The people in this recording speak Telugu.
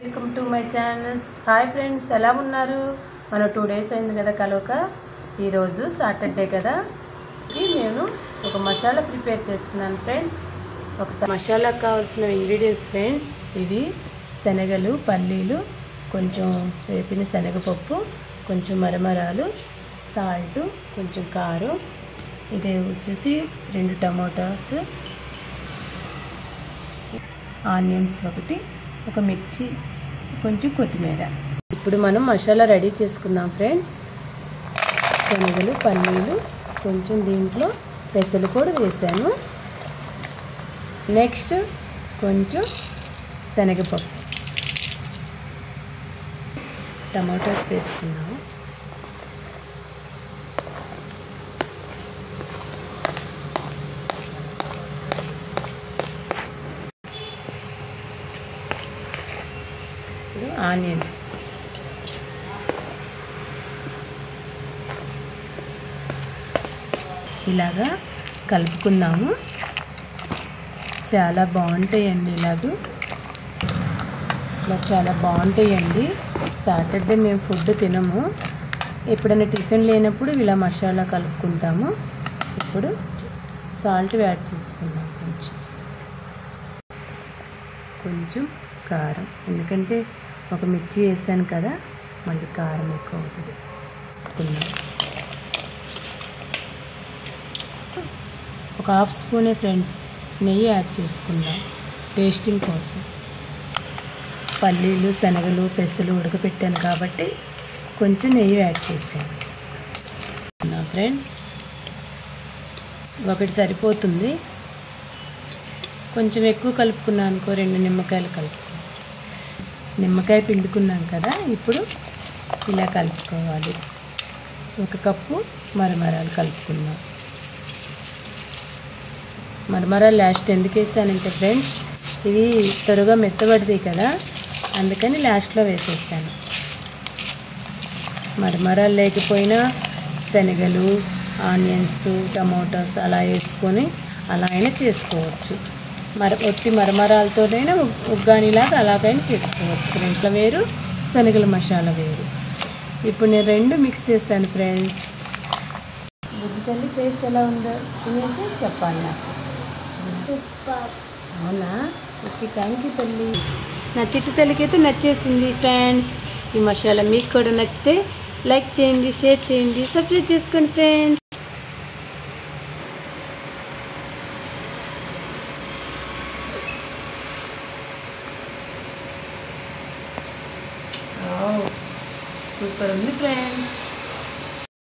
Welcome to my channels. Hi friends, ఎలా ఉన్నారు? మనం 2 డేస్ అయింది కదా కలవక. ఈరోజు సాటర్డే కదా, నేను ఒక మసాలా ప్రిపేర్ చేస్తున్నాను ఫ్రెండ్స్. ఒకసారి మసాలాకు కావాల్సిన ఇంగ్రీడియంట్స్ ఫ్రెండ్స్, ఇవి శనగలు, పల్లీలు, కొంచెం వేపిన శనగపప్పు, కొంచెం మరమరాలు, సాల్ట్, కొంచెం కారం, ఇది వచ్చేసి 2 టమాటాస్, ఆనియన్స్ ఒకటి, ఒక మిర్చి, కొంచెం కొత్తిమీర. ఇప్పుడు మనం మసాలా రెడీ చేసుకుందాం ఫ్రెండ్స్. శనగలు, పల్లీలు, కొంచెం దీంట్లో పెసలు కూడా వేసాను. నెక్స్ట్ కొంచెం శనగపప్పు, టమాటోస్ వేసుకున్నాము. ఆనియన్స్, ఇలాగా కలుపుకుందాము. చాలా బాగుంటాయండి, ఇలా చాలా బాగుంటాయండి. సాటర్డే మేము ఫుడ్ తినము, ఎప్పుడైనా టిఫిన్ లేనప్పుడు ఇలా మసాలా కలుపుకుంటాము. ఇప్పుడు సాల్ట్ యాడ్ చేసుకుందాం, కొంచెం కారం, ఎందుకంటే ఒక మిర్చి వేసాను కదా, మళ్ళీ కారం ఎక్కువ అవుతుంది. ఒక హాఫ్ స్పూనే ఫ్రెండ్స్ నెయ్యి యాడ్ చేసుకుందాం టేస్టింగ్ కోసం. పల్లీలు, శనగలు, పెసలు ఉడకపెట్టాను కాబట్టి కొంచెం నెయ్యి యాడ్ చేసాను ఫ్రెండ్స్. ఒకటి సరిపోతుంది, కొంచెం ఎక్కువ కలుపుకున్నాను అనుకో 2 నిమ్మకాయలు కలుపుకున్నాను. నిమ్మకాయ పిండుకున్నాం కదా, ఇప్పుడు ఇలా కలుపుకోవాలి. 1 కప్పు మరమరాలు కలుపుకుందాం. మరమరాలు లాస్ట్ ఎందుకు వేసానంటే ఫ్రెండ్స్, ఇవి త్వరగా మెత్తబడతాయి కదా, అందుకని లాస్ట్లో వేసేసాను. మరమరాలు లేకపోయినా శనగలు, ఆనియన్స్, టమాటోస్ అలా వేసుకొని అలా అయినా చేసుకోవచ్చు. ఒట్టి మరమరాలతోనైనా ఉగ్గానిలాగా అలాగైనా చేసుకోవచ్చు ఫ్రెండ్స్. వేరు, శనగల మసాలా వేరు. ఇప్పుడు నేను 2 మిక్స్ చేశాను ఫ్రెండ్స్. బుజ్జి తల్లి టేస్ట్ ఎలా ఉందో తినేసి చెప్పాలి నాకు. అవునా? ఓకే, థ్యాంక్ యూ తల్లి. నా చిట్టు తల్లికి అయితే నచ్చేసింది ఫ్రెండ్స్. ఈ మసాలా మీకు కూడా నచ్చితే లైక్ చేయండి, షేర్ చేయండి, సబ్స్క్రైబ్ చేసుకోండి ఫ్రెండ్స్. సూపర్ ఉంది ఫ్రెండ్స్.